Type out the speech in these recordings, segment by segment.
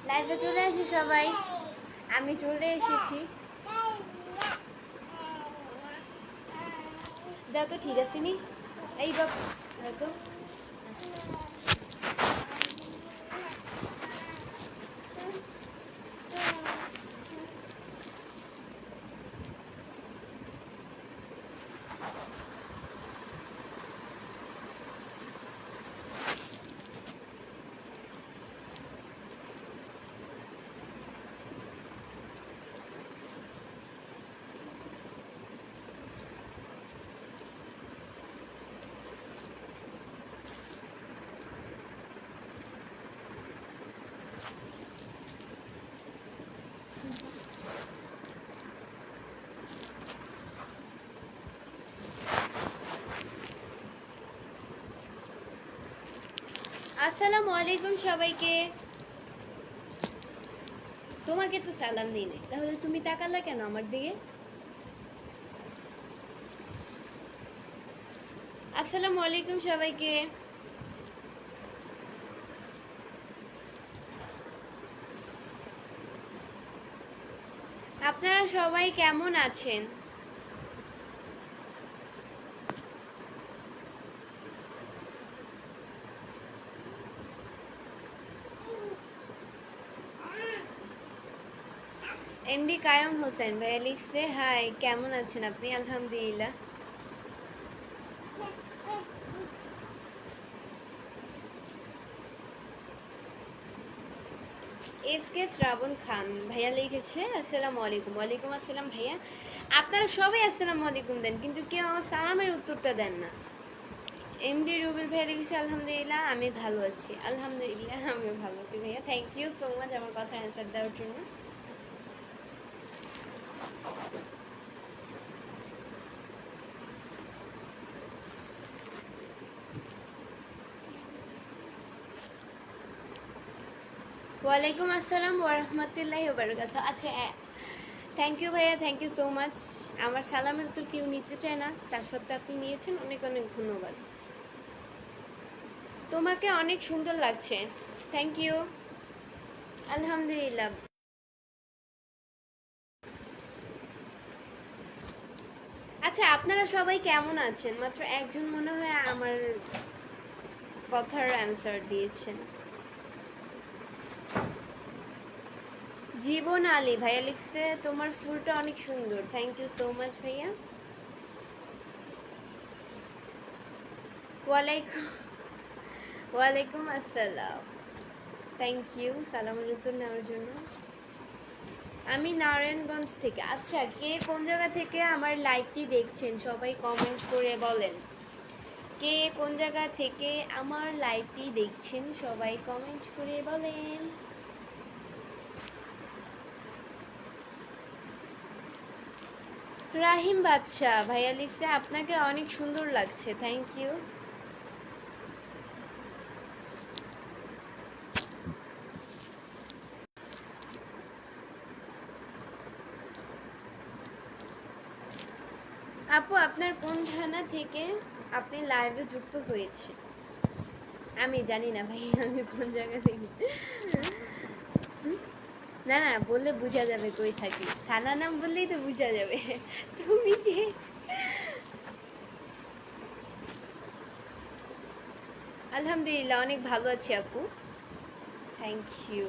লাইভে চলে আসি সবাই, আমি চলে এসেছি। দাও তো, ঠিক আছে নি এই বাপ তো আসসালামু আলাইকুম সবাইকে। তোমাকে তো সালাম দিই নাই, তাহলে তুমি তাকালা কেন আমার দিকে? আসসালামু আলাইকুম সবাইকে। আপনারা সবাই কেমন আছেন? এমডি কায়ম হোসেন ভাইয়া লিখছে, হাই কেমন আছেন আপনি? আলহামদুলিল্লাহ। এস কে শ্রাবণ খান ভাইয়া লিখেছে, আসসালামু আলাইকুম। ওয়ালাইকুম আসসালাম ভাইয়া। আপনারা সবাই আসসালামু আলাইকুম দেন, কিন্তু কেউ আমার সালামের উত্তরটা দেন না। এমডি রুবেল ভাইয়া লিখেছে, আলহামদুলিল্লাহ আমি ভালো আছি। আলহামদুলিল্লাহ আমিও ভালো আছি ভাইয়া, থ্যাংক ইউ সো মাচ আমার কথা অ্যান্সার দেওয়ার জন্য। ওয়ালাইকুম আসসালাম ওরহমতুল্লাহি ওবারাকাতুহু। আচ্ছা, থ্যাংক ইউ ভাইয়া, থ্যাংক ইউ সো মাচ। আমার সালামের উত্তর কেউ নিতে চায় না, তার সত্ত্বে আপনি নিয়েছেন, অনেক অনেক ধন্যবাদ। তোমাকে অনেক সুন্দর লাগছে, থ্যাংক ইউ। আলহামদুলিল্লাহ। আচ্ছা, আপনারা সবাই কেমন আছেন? মাত্র একজন মনে হয় আমার কথার অ্যান্সার দিয়েছেন। জীবন আলী ভাইয়া লিখছে, তোমার ফুলটা অনেক সুন্দর, থ্যাংক ইউ সো মাচ ভাইয়া। ওয়ালাইকুম ওয়ালাইকুম আসসালাম, থ্যাংক ইউ সালামের উত্তর নেওয়ার জন্য। আমি নারায়ণগঞ্জ থেকে। আচ্ছা, কে কোন জায়গা থেকে আমার লাইভটি দেখছেন সবাই কমেন্ট করে বলেন। কে কোন জায়গা থেকে আমার লাইভটি দেখছেন সবাই কমেন্ট করে বলেন। রাহিম বাদশা ভাইয়া লিখছে, আপনাকে অনেক সুন্দর লাগছে, থ্যাংক ইউ। আপু, আপনার কোন থানা থেকে আপনি লাইভে যুক্ত হয়েছে? আমি জানি না ভাই, আমি কোন জায়গা থেকে। না না, বললে বোঝা যাবে কই থাকি, থানা নাম বললেই তো বোঝা যাবে। তুমি যে আলহামদুলিল্লাহ অনেক ভালো আছি আপু, থ্যাংক ইউ।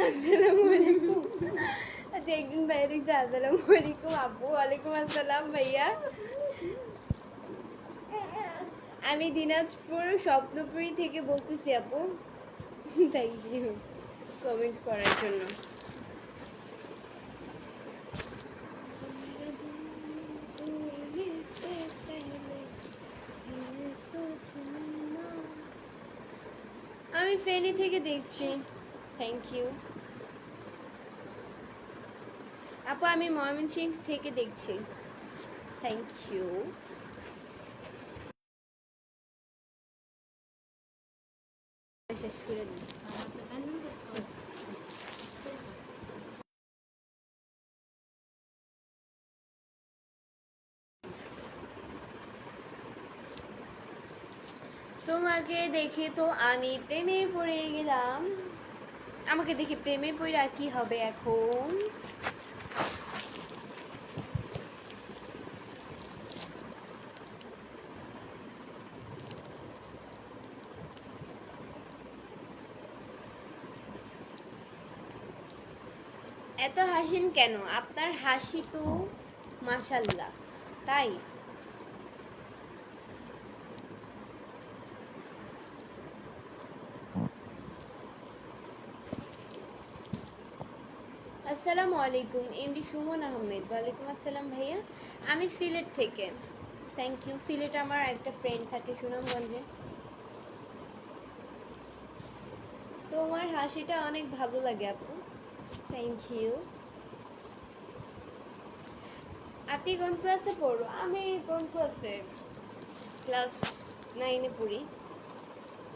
আসসালামু আলাইকুম। আচ্ছা, একদিন বাইরে দেখছে, আসসালামু আলাইকুম আপু। ওয়ালাইকুম আসসালাম ভাইয়া। আমি দিনাজপুর স্বপ্নপুরী থেকে বলতেছি আপু। থ্যাংক ইউ কমেন্ট করার জন্য। আমি ফেনী থেকে দেখছি। থ্যাংক ইউ আপু। আমি ময়মনসিংহ থেকে দেখছি। Thank you. শেষ করে দিন। তোমাকে দেখে তো আমি প্রেমে পড়ে গেলাম। আমাকে দেখে প্রেমে পড়ে কি হবে এখন? এত হাসেন কেন? আপনার হাসি তো মাশাল্লাহ। তাই আসসালামু আলাইকুম এমডি সুমন আহমেদ। ওয়ালাইকুম আসসালাম ভাইয়া। আমি সিলেট থেকে। Thank you. সিলেটে আমার একটা ফ্রেন্ড থাকে সুনামগঞ্জে। তোমার হাসিটা অনেক ভালো লাগে আপু। Thank you. আপনি কোন ক্লাসে পড়ো? আমি কোন ক্লাসে? ক্লাস 9-এ পড়ি।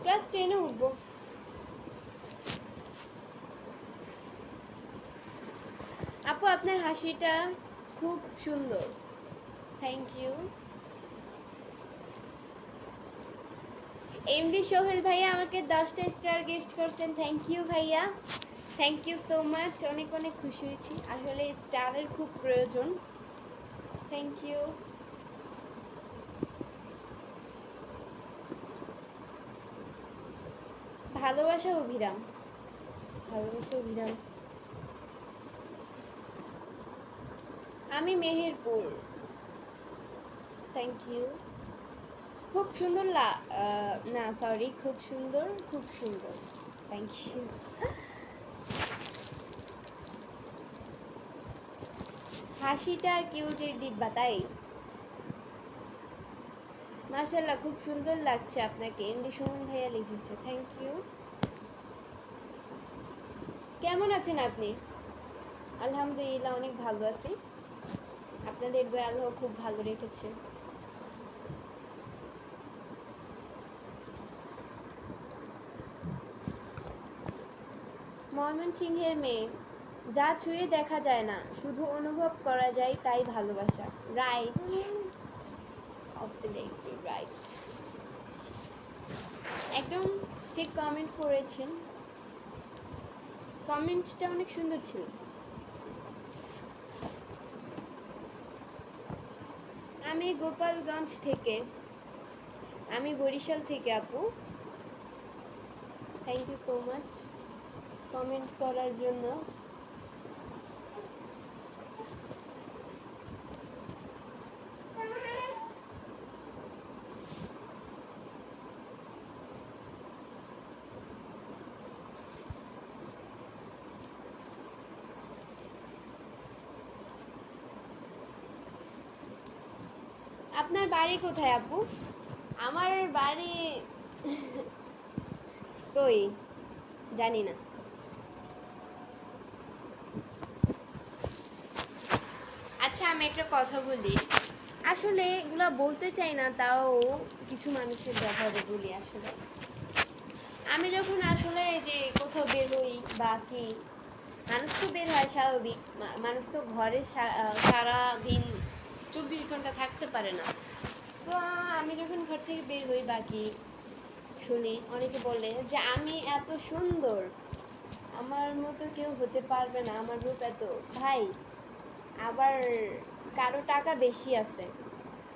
ক্লাস 10-এ উঠবো। আপু আপনার হাসিটা খুব সুন্দর। Thank you. এমডি সোহেল ভাইয়া আমাকে 10টা স্টার গিফট করছেন। থ্যাংক ইউ ভাইয়া। Thank you so much. অনেক অনেক খুশি হয়েছি। আসলে স্টারের খুব প্রয়োজন। Thank you. ভালোবাসা অভিরাম। ভালোবাসা অভিরাম। আমি মেহেরপুর। Thank you. খুব সুন্দর না সরি, খুব সুন্দর, খুব সুন্দর। Thank you. হাসিটা কিউটের ডিব্বা তাই। মাশাআল্লাহ খুব সুন্দর লাগছে আপনাকে। এমডি সুমন ভাইয়া লিখেছে। Thank you. কেমন আছেন আপনি? আলহামদুলিল্লাহ অনেক ভালো আছি। আপনাদের দয়া আল্লাহ খুব ভালো রেখেছে। ময়মনসিংহের মেয়ে। যা ছুঁয়ে দেখা যায় না, শুধু অনুভব করা যায়, তাই ভালোবাসা। রাইট। অবসলিউটলি রাইট। একদম ঠিক কমেন্ট করেছেন। কমেন্টটা অনেক সুন্দর ছিল। আমি গোপালগঞ্জ থেকে। আমি বরিশাল থেকে আপু। Thank you so much comment করার জন্য। আপনার বাড়ি কোথায় আপু? আমার বাড়ি কই জানি না। আচ্ছা আমি একটা কথা বলি। আসলে এগুলা বলতে চাই না, তাও কিছু মানুষের ব্যাপারে বলি। আসলে আমি যখন আসলে যে কোথাও বের হই বা কি, মানুষ তো বের হয় স্বাভাবিক। মানুষ তো ঘরে সারা দিন 24 ঘন্টা থাকতে পারে না। তো আমি যখন ঘর থেকে বের হই বাকি শুনি অনেকে বলে যে আমি এত সুন্দর, আমার মতো কেউ হতে পারবে না, আমার রূপ এত। ভাই আবার কারো টাকা বেশি আছে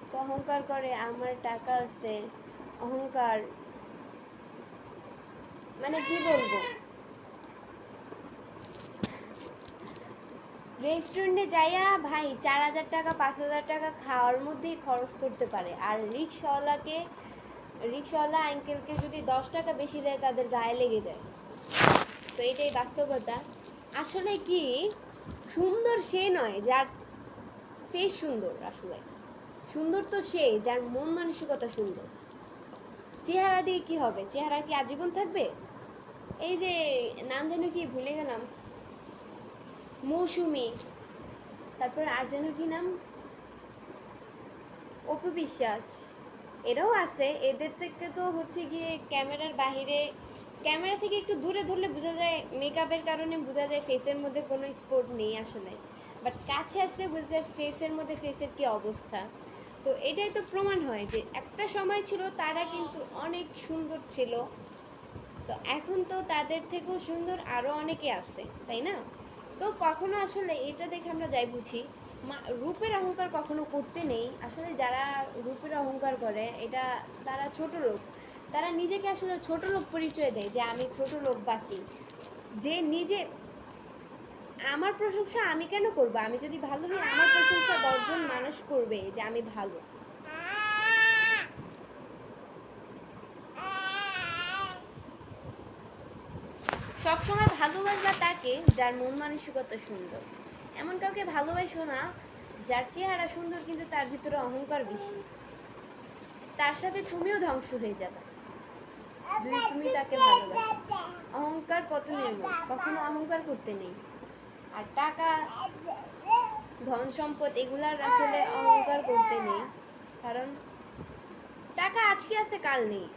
তো অহংকার করে, আমার টাকা আছে অহংকার, মানে কি বলবো। রেস্টুরেন্টে যাইয়া ভাই 4,000 টাকা 5,000 টাকা খাওয়ার মধ্যেই খরচ করতে পারে, আর রিক্সাওয়ালাকে রিক্সাওয়ালা আঙ্কেলকে যদি 10 টাকা বেশি দেয় তাদের গায়ে লেগে যায়। তো এটাই বাস্তবতা। আসলে কি সুন্দর সে নয় যার ফেস সুন্দর, আসলে সুন্দর তো সে যার মন মানসিকতা সুন্দর। চেহারা দিয়ে কি হবে? চেহারা কি আজীবন থাকবে? এই যে নাম যেন কি ভুলে গেলাম, মৌসুমি, তারপর আর যেন কি নাম, অপু বিশ্বাস, এরাও আছে। এদের থেকে তো হচ্ছে গিয়ে ক্যামেরার বাহিরে, ক্যামেরা থেকে একটু দূরে ধরলে বোঝা যায়, মেকআপের কারণে বোঝা যায় ফেসের মধ্যে কোনো স্পট নেই আসলে, বাট কাছে আসলে বোঝা যায় ফেসের মধ্যে ফেসের কি অবস্থা। তো এটাই তো প্রমাণ হয় যে একটা সময় ছিল তারা কিন্তু অনেক সুন্দর ছিল, তো এখন তো তাদের থেকেও সুন্দর আরও অনেকে আছে, তাই না? তো কখনো আসলে এটা দেখে আমরা যাই বুঝি রূপের অহংকার কখনো করতে নেই। আসলে যারা রূপের অহংকার করে এটা তারা ছোট লোক, তারা নিজেকে আসলে ছোট লোক পরিচয় দেয় যে আমি ছোট লোক। বাকি যে নিজে, আমার প্রশংসা আমি কেন করবো? আমি যদি ভালো হই আমার প্রশংসা 10 জন মানুষ করবে যে আমি ভালো। সবসময় ভালোবাসবা তাকে যার মন মানসিকতা সুন্দর। এমন কাউকে ভালোবাসো না যার চেহারা সুন্দর কিন্তু তার ভিতরে অহংকার বেশি, তার সাথে তুমিও ধ্বংস হয়ে যাবে যদি তুমি তাকে ভালোবাসো। অহংকার কত নির্মল, কখনো অহংকার করতে নেই। আর টাকা, ধন সম্পদ এগুলার আসলে অহংকার করতে নেই, কারণ টাকা আজকে আছে কাল নেই।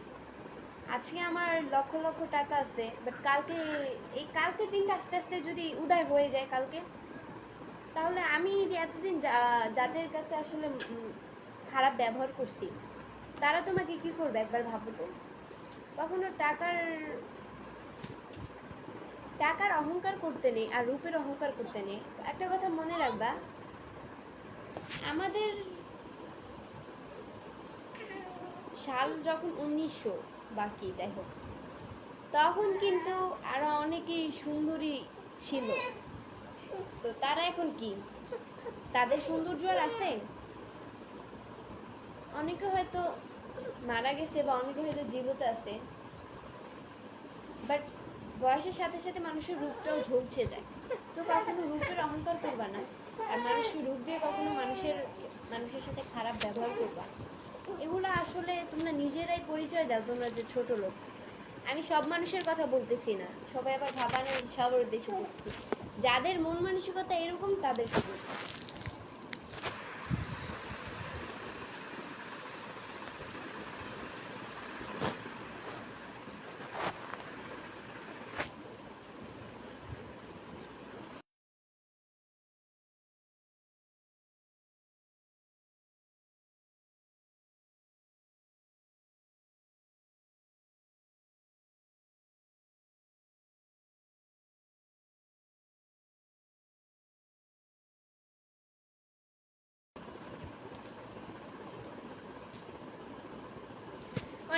আজকে আমার লক্ষ লক্ষ টাকা আছে, বাট কালকে, এই কালকে দিনটা আস্তে আস্তে যদি উদয় হয়ে যায় কালকে, তাহলে আমি যে এতদিন যাদের কাছে আসলে খারাপ ব্যবহার করছি তারা তোমাকে কি করবে একবার ভাবো তো। কখনো টাকার অহংকার করতে নেই আর রূপের অহংকার করতে নেই। একটা কথা মনে রাখবা, আমাদের সাল যখন 1900 বাকি যাই হোক, তখন কিন্তু আরো অনেকেই সুন্দরী ছিল। তো তারা এখন কি, তাদের সৌন্দর্য আর আছে? অনেকে হয়তো মারা গেছে বা অনেকে হয়তো জীবিত আছে, বাট বয়সের সাথে সাথে মানুষের রূপটাও ঝলসে যায়। তো কখনো রূপের অহংকার করবা না, আর মানুষকে রূপ দিয়ে কখনো মানুষের সাথে খারাপ ব্যবহার করবা। এগুলো আসলে তোমরা নিজেরাই পরিচয় দাও তোমরা যে ছোট লোক। আমি সব মানুষের কথা বলতেছি না, সবাই আবার ভাবা না সবার উদ্দেশ্যে বলছি, যাদের মন মানসিকতা এরকম তাদেরকে বলছি।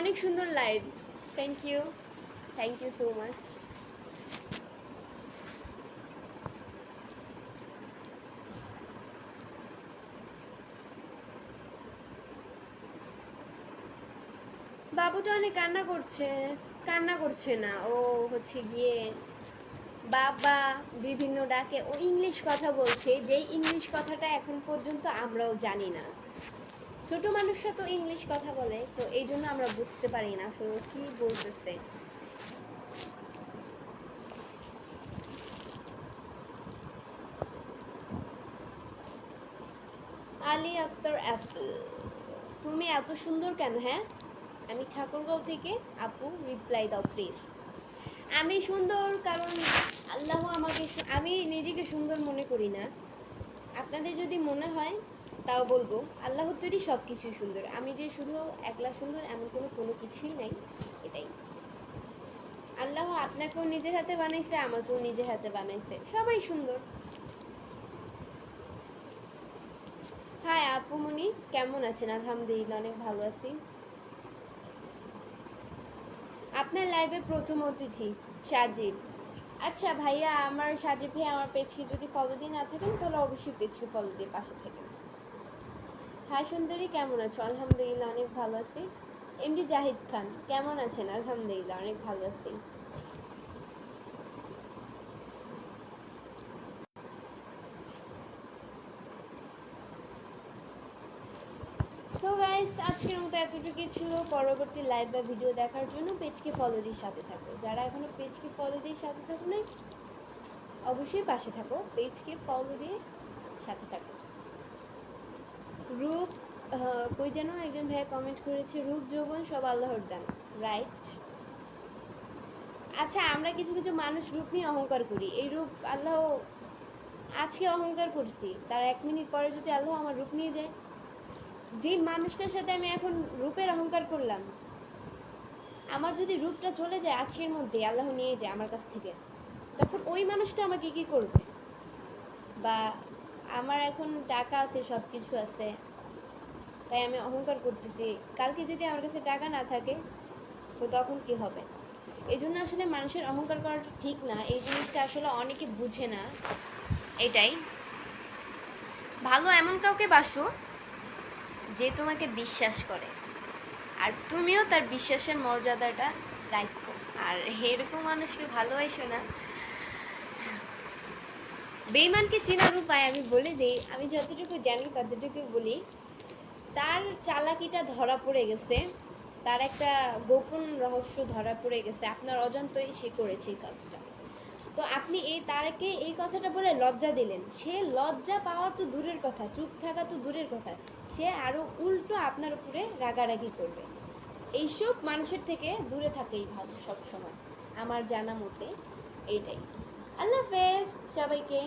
অনেক সুন্দর live, thank you, thank you so much. বাবুটা অনেক কান্না করছে। কান্না করছে না, ও হচ্ছে গিয়ে বাবা বিভিন্ন ডাকে, ও ইংলিশ কথা বলছে, যেই ইংলিশ কথাটা এখন পর্যন্ত আমরাও জানি না। ছোট মানুষরা তো ইংলিশ কথা বলে, তো এই জন্য আমরা বুঝতে পারি না আসলে কি বলতেছে। আলী আক্তার অ্যাপল, তুমি এত সুন্দর কেন? হ্যাঁ, আমি ঠাকুরগাঁও থেকে। আপু রিপ্লাই দাও প্লিজ। আমি সুন্দর কারণ আল্লাহ আমাকে, আমি নিজেকে সুন্দর মনে করি না। আপনাদের যদি মনে হয় তাও বলবো, আল্লাহর তৈরি সব কিছুই সুন্দর। আমি যে শুধু একলা সুন্দর এমন কোনো কিছুই নাই, এটাই। আল্লাহ আপনাকেও নিজের হাতে বানাইছে, আমাকেও নিজের হাতে বানাইছে, সবাই সুন্দর। হাই আপুমনি, কেমন আছেন? আলহামদুলিল্লাহ অনেক ভালো আছি। আপনার লাইভে প্রথম অতিথি সাজিদ। আচ্ছা ভাইয়া, আমার সাজিদ ভাইয়া আমার পেজকে যদি ফলো দিয়ে না থাকেন তাহলে অবশ্যই পেজকে ফলো দিয়ে পাশে থাকেন। হাই সুন্দরী, কেমন আছো? আলহামদুলিল্লাহ অনেক ভালো আছি। এমডি জাহিদ খান কেমন আছেন? আলহামদুলিল্লাহ অনেক ভালো আছি। সো গাইস আজকের মতো এতটুকুই ছিল। পরবর্তী লাইভ বা ভিডিও দেখার জন্য পেজকে ফলো দিয়ে সাথে থাকো। যারা এখনো পেজকে ফলো দিয়ে সাথে থাকো না, অবশ্যই পাশে থাকো, পেজকে ফলো দিয়ে সাথে থাকো। রূপ কই যেন একজন ভাইয়া কমেন্ট করেছে, রূপ যৌবন সব আল্লাহর দান, রাইট? আচ্ছা, আমরা কিছু কিছু মানুষ রূপ নিয়ে অহংকার করি। এই রূপ আল্লাহ আজকে অহংকার করছি, তার 1 মিনিট পরে যদি আল্লাহ আমার রূপ নিয়ে যায়, যে মানুষটার সাথে আমি এখন রূপের অহংকার করলাম, আমার যদি রূপটা চলে যায় আজকের মধ্যে, আল্লাহ নিয়ে যায় আমার কাছ থেকে, তখন ওই মানুষটা আমাকে কি করবে? বা আমার এখন টাকা আছে, সব কিছু আছে, তাই আমি অহংকার করতেছি, কালকে যদি আমার কাছে টাকা না থাকে তো তখন কি হবে? এই জন্য আসলে মানুষের অহংকার করাটা ঠিক না। এই জিনিসটা আসলে অনেকে বুঝে না। এটাই ভালো, এমন কাউকে বাসো যে তোমাকে বিশ্বাস করে, আর তুমিও তার বিশ্বাসের মর্যাদাটা রাখো। আর এরকম মানুষকে ভালোবাসো না। বেঈমানকে চেনার উপায় আমি বলে দিই, আমি যতটুকু জানি ততটুকু বলি। তার চালাকিটা ধরা পড়ে গেছে, তার একটা গোপন রহস্য ধরা পড়ে গেছে, আপনার অজান্তই সে করেছে এই কাজটা। তো আপনি তারকে এই কথাটা বলে লজ্জা দিলেন, সে লজ্জা পাওয়ার তো দূরের কথা, চুপ থাকা তো দূরের কথা, সে আরো উল্টো আপনার উপরে রাগারাগি করবে। এইসব মানুষের থেকে দূরে থাকেই ভালো সব সময়, আমার জানা মতে এইটাই। আল্লাহ হাফেজ সবাইকে।